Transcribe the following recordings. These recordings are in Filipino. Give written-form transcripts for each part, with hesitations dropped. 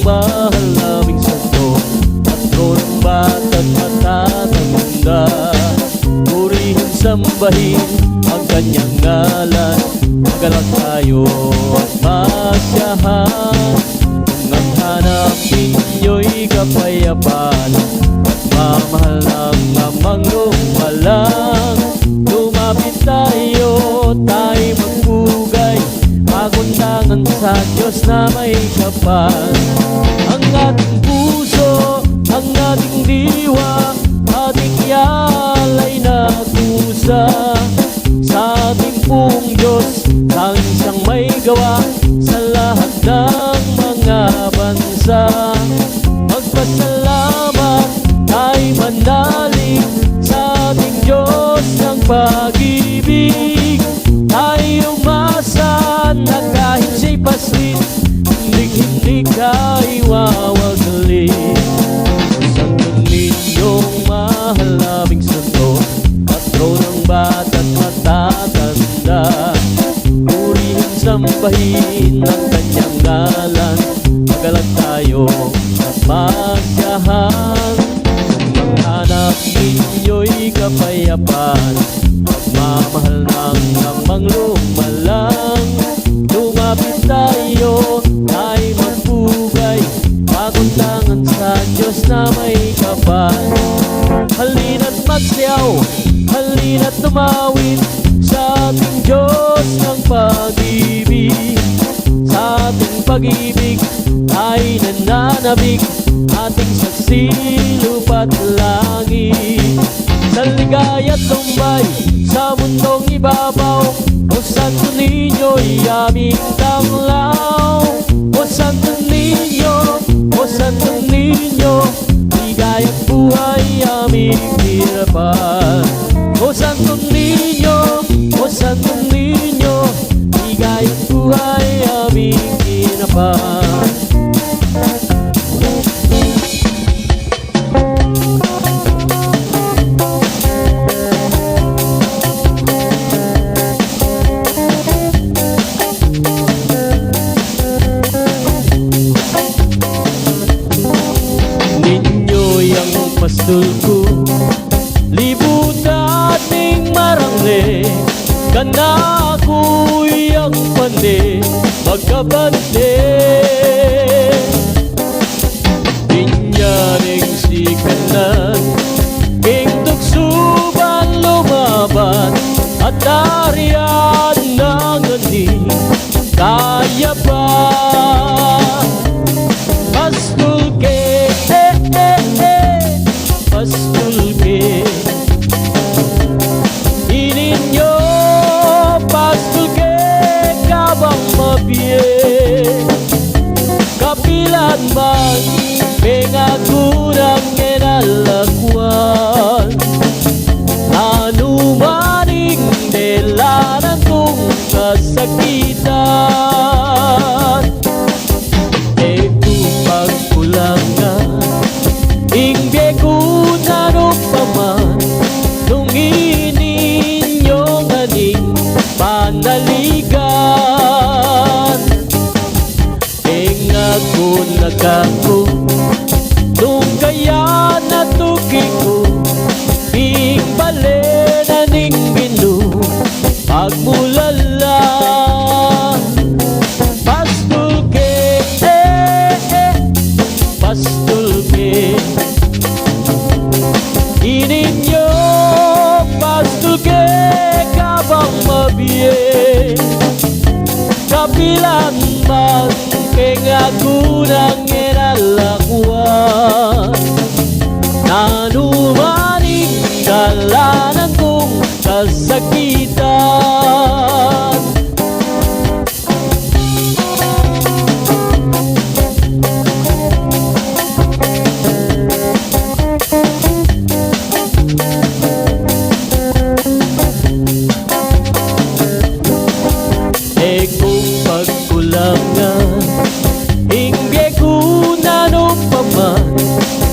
Mahal naming santo, patro ng bata't matatanda. Purihin, sambahin ang kanyang ngalan, magalak tayo at masyahan. Kung ang hanapin niyo'y kapayapaan at mamahal ng amang lumalang, lumapit tayo, tayo magpugay, magundangan sa Diyos na may kapal. Ang ating puso, ang ating diwa, ating ialay na kusa sa ating pong Diyos, tanging siyang may gawa sa lahat ng mga bansa. Magpasalamat, tayo manalig sa ating Diyos ng pag-ibig. Tayo umasa na kahit siya'y paslit, hindi ka iwawagli. Santo Ninyong mahal naming santo, patro ng bata't matatanda. Purihin, sambahin ang kanyang ngalan, magalang tayo at masyahan. Kung ang hanap ninyo'y kapayapaan, pagmamahal ng amang lumalang, lumapit tayo, tayo magpugay, magundangan sa Diyos na may kapal. Halina't magsiyaw, halina't tumawid sa ating Diyos ng pag-ibig. Sa ating pag-ibig ay nananabik, ating saksi lupa't langit. Sa ligaya't tumbay sa mundong ibabaw, o Santo Niño'y aming tanglaw. O Santo Niño, o Santo Niño, ligaya't buhay aming hirapan. O Santo Niño, o Santo Niño, ligaya't buhay aming hirapan. Pastol ko, libutan ning marangle, kana ako'y ang pande, magkabante. Dinyaring si kanan, king tuksuban lumaban, at darian ng ani, kaya ba? Pastol ke, pastulke, ininyo pastulke, kabang mabiye, kapilan man, mengakurang enalakuan, anumaning delanan kong kasakitan. Ito pagkulangan, ingge kung ano pa man, nung ininyong aning panaligan. Ako nagako, nung kaya natuki ko, ing balena ning binu, pagmulala. Pastulke, pastulke, ininyo pastulke, kabang mabiye, kapilan man keng ako nang inalakuan, nanumaning dalanan kong kasakitan. Kung pagkulangan, ingge kung ano pa man,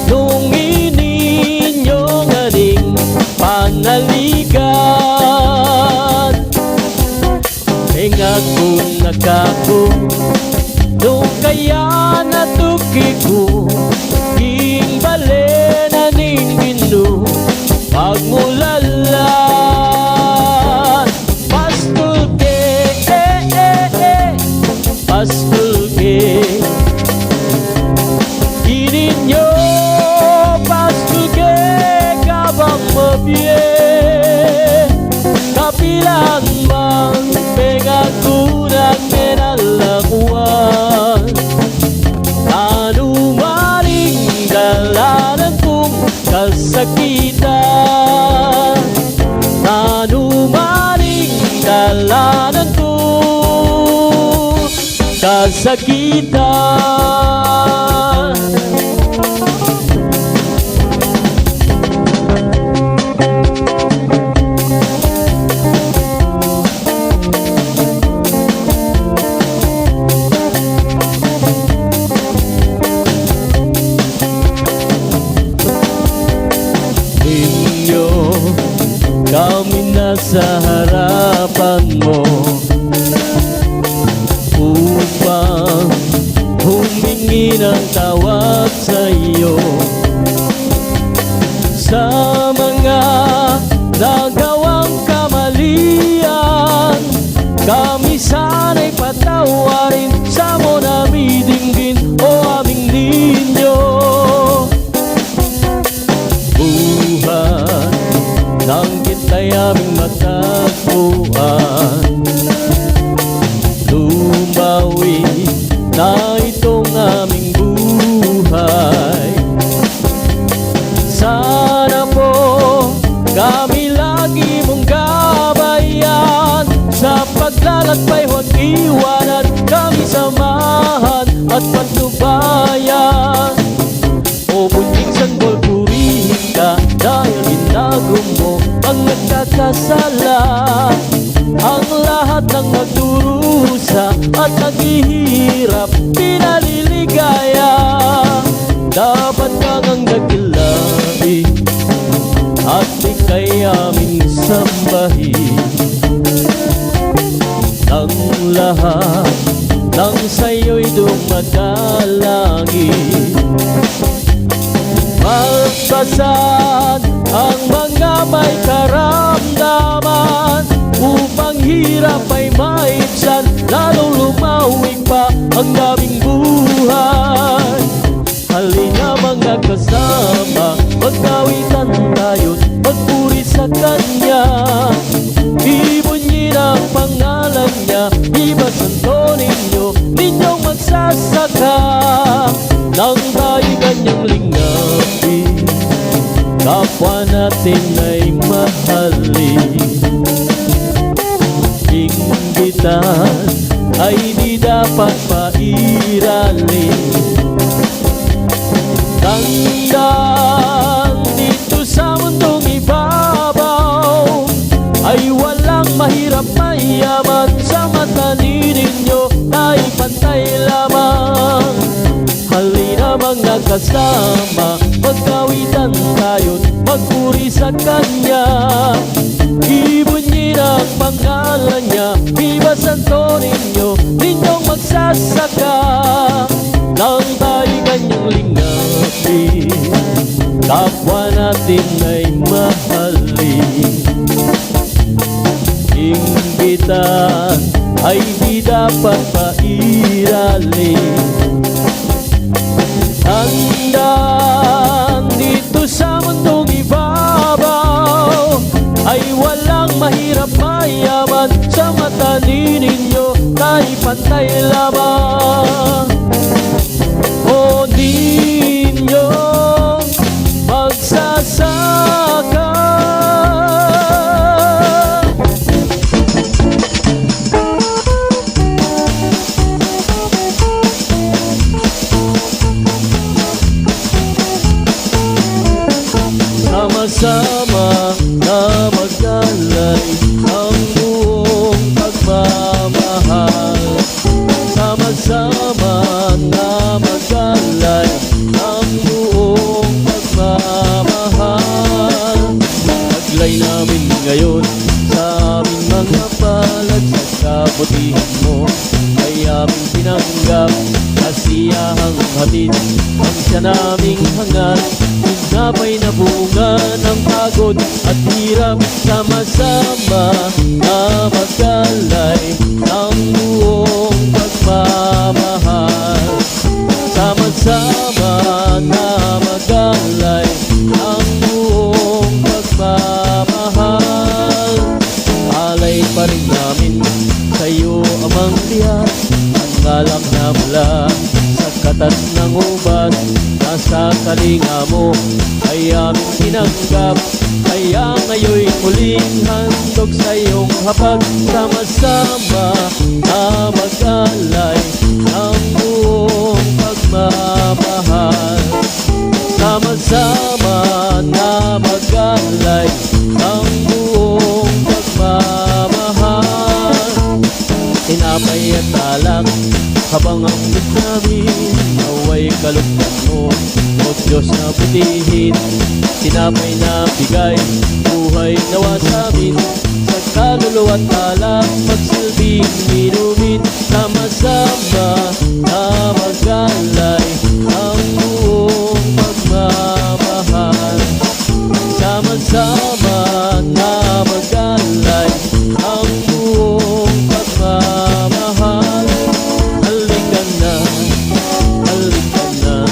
nung ininyong aning kasakitan. Anumaning dalanan ko, kasakitan. Kami nasa harapan mo upang humingi ng tawad sa iyo sa mga nagawang kamalian. Kami sana'y patawarin sa mo nami dinggin o aming ninyo. Buhat nang kita'y aming matagpuan, lumawi na itong aming buhay. Sana po kami lagi mong gabayan, sa paglalakbay huwag iwanan, kami samahan at pagtubayan. O bunting sanggol, purihin ka dahil ginagawa mo ang nagkakasala. Ang lahat ng nagdurusa at naghihirap pinaliligaya. Dapat kang ang dakilain at ika'y aming sambahin. Ang lahat ng sa'yo'y dumadalangin. Magpasad ang mga may karamdaman upang hirap ay maibsan, lalong lumawig pa ang aming buhay. Halina mga kasama, magkawitan tayo't magpuri sa Kanya. Ibunyin ang pangalan niya, ibasanto ninyong magsasaka. Nang tayo kanyang lingapin, kapwa natin ay mahalin. Inggitan ay di dapat pairalin. Tandaan dito sa mundong ibabaw ay walang mahirap mayaman, sa mata ninyo ay pantay lamang. Halina mga kasama, magkawitan tayo't magpuri sa Kanya. Ibunyin ang pangalan niya, ibasanto ninyong magsasaka. Nang tayo kanyang lingapin, kapwa natin ay mahalin. Inggitan ay di dapat pairalin. Tandaan dito sa mundong ibabaw ay walang mahirap mayaman, sa mata ninyo tayo pantay lamang. O ninyo magsasaka. Sama-sama na magdalay ang buong pagmamahal. Sama-sama na magdalay ang buong pagmamahal. Taglay namin ngayon sa aming mga palad, sa kabutihan mo ay aming tinanggap. Kasiyahang hatid ang siya naming hangat. Napay na bunga ng pagod at hirap. Sama-sama na magdalay ang buong pagmamahal. Sama-sama na magdalay ang buong pagmamahal. Alay pa rin namin sa'yo amang tiyak, ang alak na mula sa katas ng ubat. Nasa kalinga mo ay aming tinanggap. Kaya ngayon'y muling handog sa iyong hapag. Sama-sama na mag-alay ng buong pagmamahal. Sama-sama na mag-alay ng buong pagmamahal. Tinapay at alak habang ang namin naway kalugdan mo, O Diyos na butihin. Tinapay na bigay, buhay nawa sa amin. Sa kaluluwa at alak, magsilbing inumin. Sama-sama na mag-alay ang buong pagmamahal. Sama-sama na mag-alay ang buong pagmamahal. Halika na, halika na,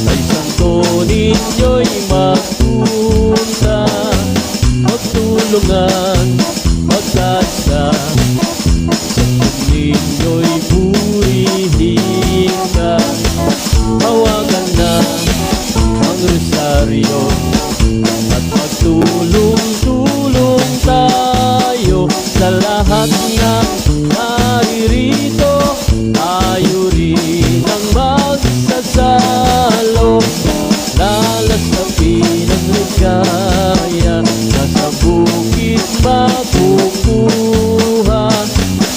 kay santo ninyo'y magpunta. Magtulungan, magkasa, santo ninyo'y purihin ka. Hawakan na ang rosaryo at magtulong-tulong tayo. Sa lahat ng naririto, tayo rin ang magsasalo. Lalasapin ang ligaya, nasa bukid makukuha.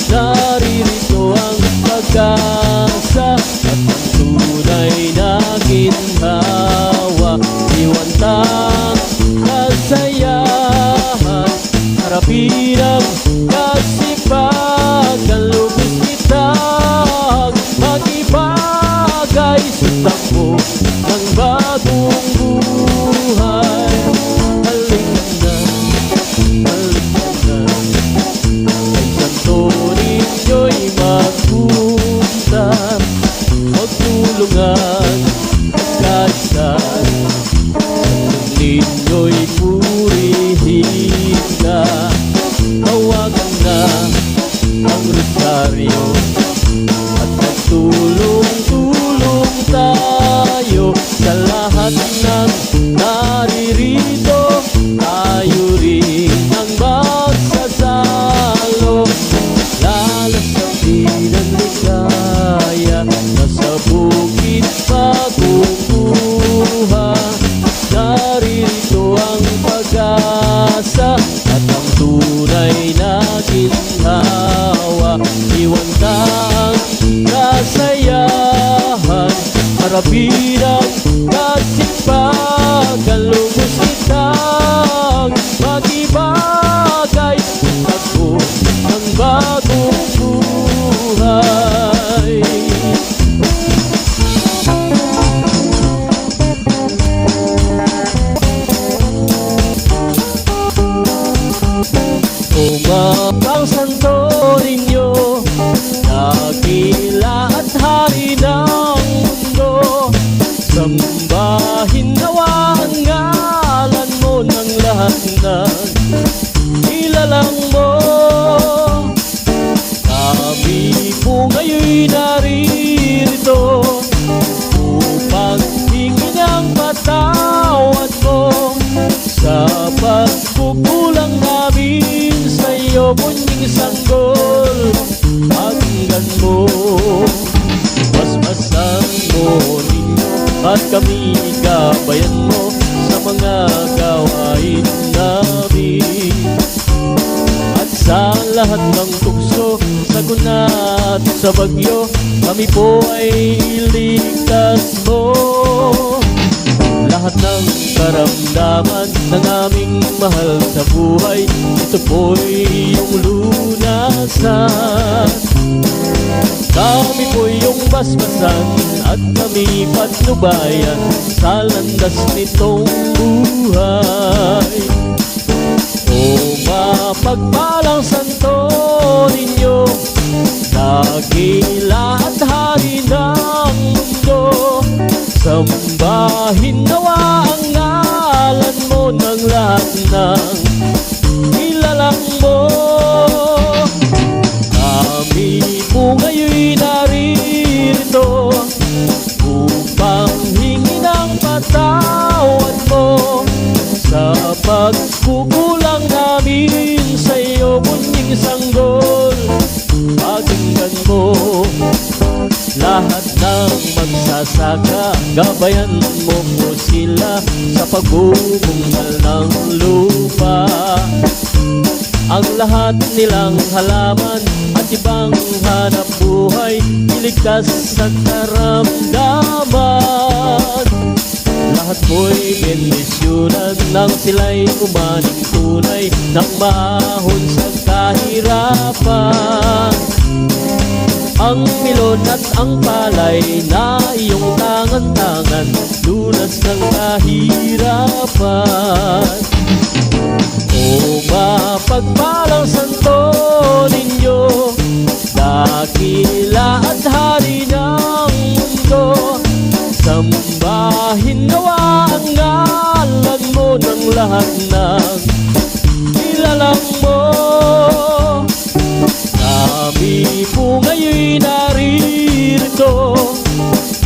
Naririto ang pag-asa at ang tunay na ginhawa. Iwantang kasayahan, harapin ang kasipagan. Lubos kitang magibagay sa takbo ng bagong buhay. Halika na, kay santo ninyo'y magpunta. Magtulungan, magkaisan, santo ninyo'y purihin ka. Hawakan na ang rosaryo at magtulong-tulong tayo. Sa lahat ng naririto, tayo rin ang magsasalo. Lalasapin ang ligaya, nasa bukid makukuha. Naririto ang pag-asa at ang tunay na ginhawa. Iwantang kasayahan, harapin ang kasipagan. Lubos kitang magibagay sa takbo ng bagong buhay. Umapang santo ninyo, dakila at hari ng mundo. Sambahin nawa ang ngalan mo ng lahat ng nilalang mo. Kami po ngayon'y naririto upang hingin ang patawad mo sa pagkukulang namin sa iyo. Munying sanggol, pakinggan mo, basbasan mo ninyo at kami gabayan mo sa mga gawain namin. At sa lahat ng tukso, sagunat sa bagyo, kami po ay iligtas mo. Lahat ng karamdaman ng aming mahal sa buhay, ito po'y iyong lunasan. Kami po'y iyong basbasan at kami patnubayan sa landas nitong buhay. O mapagpalang santo ninyo, dakila at hari ng mundo. Sambahin nawa ang ngalan mo ng lahat ng nilalang mo. Kami po ngayon'y naririto upang hingin ang patawad mo pagkukulang namin sa'yo, munying sanggol. Pakinggan mo lahat ng magsasaka, gabayan mo po sila sa pagbubungkal ng lupa. Ang lahat nilang halaman at ibang hanap buhay, iligtas sa karamdaman. Lahat mo'y bendisyonan nang sila'y umaning tunay ng maahon sa kahirapan. Ang milon at ang palay na iyong tangan-tangan, lunas ng kahirapan. O mapagpalang santo ninyo, dakila at hari ng mundo. Sambahin nawa ang ngalan mo ng lahat ng nilalang mo. Kami po ngayon'y naririto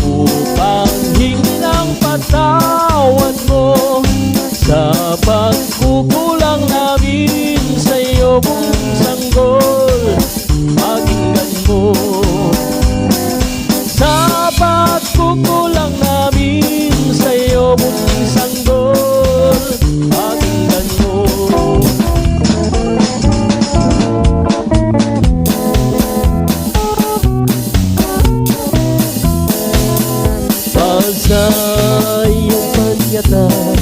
upang hingi ng patawad mo sa pagkukulang namin sa'yo, buong sanggol. Pakinggan mo sa pagkukulang namin sa'yo, buong sanggol. Pakinggan mo. Sa iyong panyatan,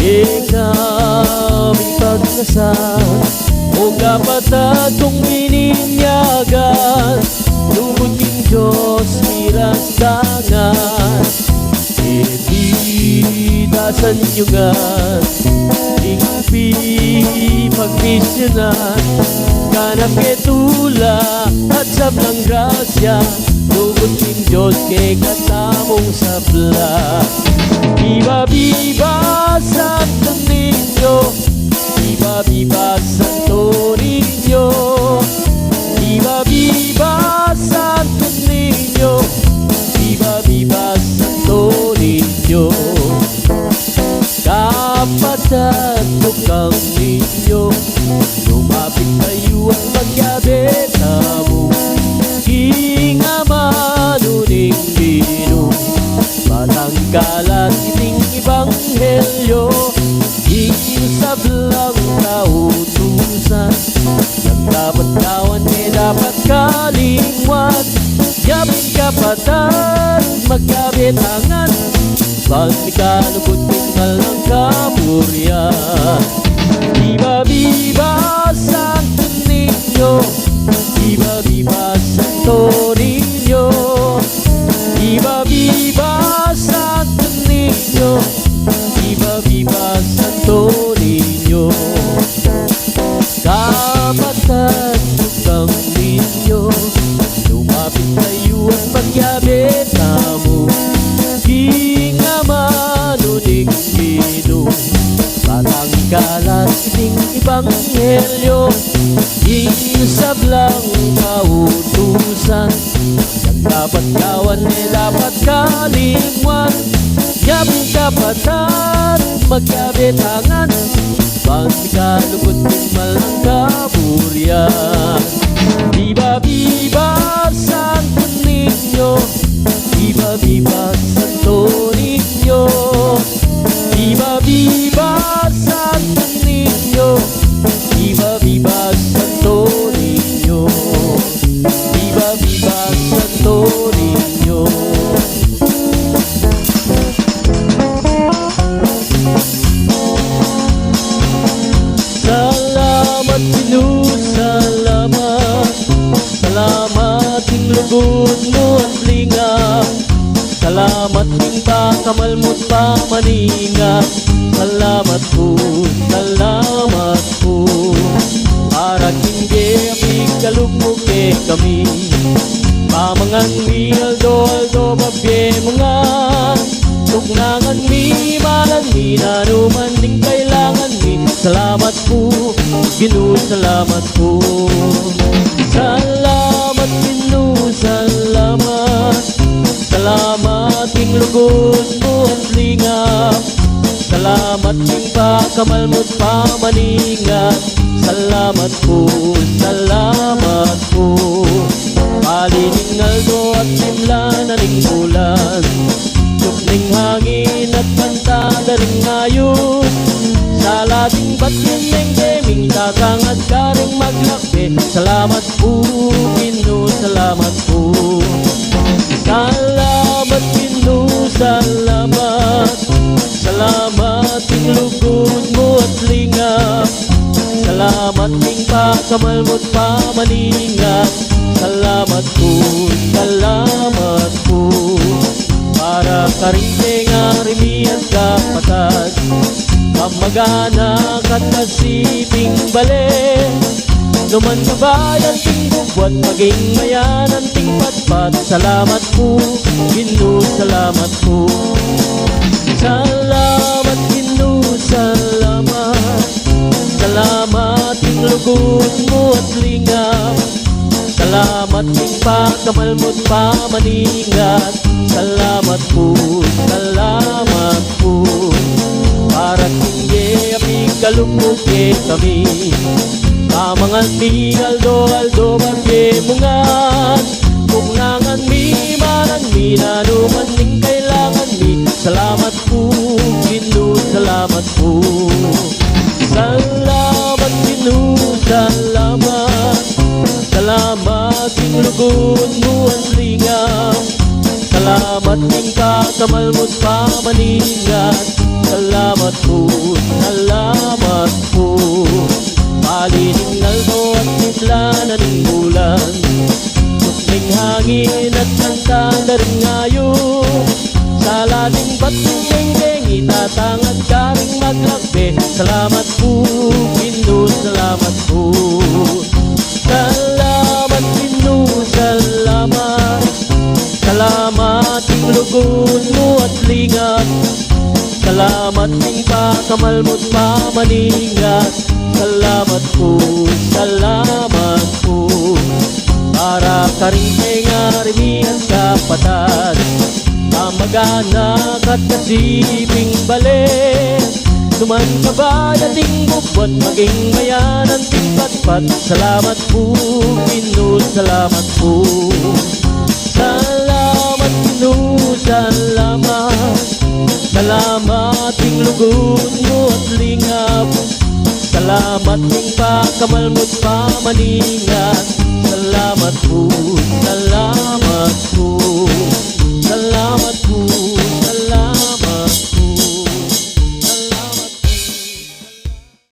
ikaw'y pagnasan, o kapatid kong bininyagan, lubog king Diyos mirastangan. Itidasan niyo nga ingpi pagmisyonan, kanap ketula at sablang grasya, lubog king Diyos kay katamong sabla. Viva, viva Santo Niño, viva, viva Santo Niño, viva, viva Santo Niño, viva, viva Santo Niño. Kapatid ko kang ninyo, lumapit kayo at magyabeta mo. King Amanuning Bino, patanggalan iting ibanghelyo, sablang kautusan, yang dapat kawan ay dapat kalingwan. Yapin kapatan, magkabit tangan, pag ikalubot tinggal ng kapuryan. Viva, viva Santo Niño, viva, viva Santo Niño, viva, viva Santo Niño, viva, viva Santo Niño. Kapatid ko kang ninyo, lumapit kayo at pagyabeta mo. King Amanuning Bino, patanggalan iting ibanghelyo, sablang kautusan, yang dapat kawan ay dapat kalingwan. Yapin kapatan, magkabit tangan, pag ikalubot tingmal ng kapuryan. Viva, viva Santo Niño, viva, viva Santo Niño, viva, viva Santo Niño, viva, viva Santo Niño, viva, viva Santo Niño. Salamat Pinu, salamat, salamat ing lugod mo at lingap, salamat ing pakamal mo't pamaninga. Salamat po, salamat po, para hindi apikalugmo ke kami, pamangan mi aldo babye mga, tuknangan mi malan mi nanuman ding kailangan mi. Salamat po, Ginoo, salamat po. Salamat Ginoo, salamat, salamat ing lugod mo at lingap, Salamat din pagkamalmo't pamaningat. Salamat po, salamat po. Palining aldo at simla na ning bulan, Tukling hangin at kanta na rin ngayon. Sa lating ba't yun ng deming takang at karing maglakbe. Salamat po, Ginoo, salamat po. Salamat Ginoo, salamat. Salamat ting lugod mo at lingap. Salamat ting pagkamalmo't pamaningat. Salamat po, salamat po. Para karinte nga rimiyan kapatag, pamagana kat kasiping bale. Numan kabayan ting bubwat, maging mayanan ting patpat. Salamat po, Ginoo, salamat po. Salamat Ginoo, salamat. Salamat ting lugod mo at lingap. Salamat ting pagkamalmo't pamaningat. Salamat po, salamat po. Para tingge aming kalumbuke kami, kamangan mi aldo bagye mungan. Kungangan mi manan mi nanuman ning kailangan mi. Salamat po, Ginoo, salamat po. Salamat Ginoo, salamat. Salamat ting lugod mo at lingap. Salamat ting pagkamalmo't pamaningat. Salamat po, salamat po. Palining aldo at simla na ning bulan, Tukling hangin at kanta na rin ngayon. Sa lating ba't yung itatang at karing maglakbe. Salamat po, Ginoo, salamat po. Salamat Ginoo, salamat. Salamat ting lugod mo at lingap. Salamat ting pagkamalmo't pamaningat. Salamat po, salamat po. Para karinte nga rimihan kapatag, pamagana kat kasiping bale. Numan kabayan ting bubwat, maging mayanan ting patpat. Salamat po, Ginoo, salamat po. Salamat Ginoo, salamat. Salamat ting lugod mo at lingap. Salamat ting pagkamalmo't pamaningat. Salamat po, salamat po.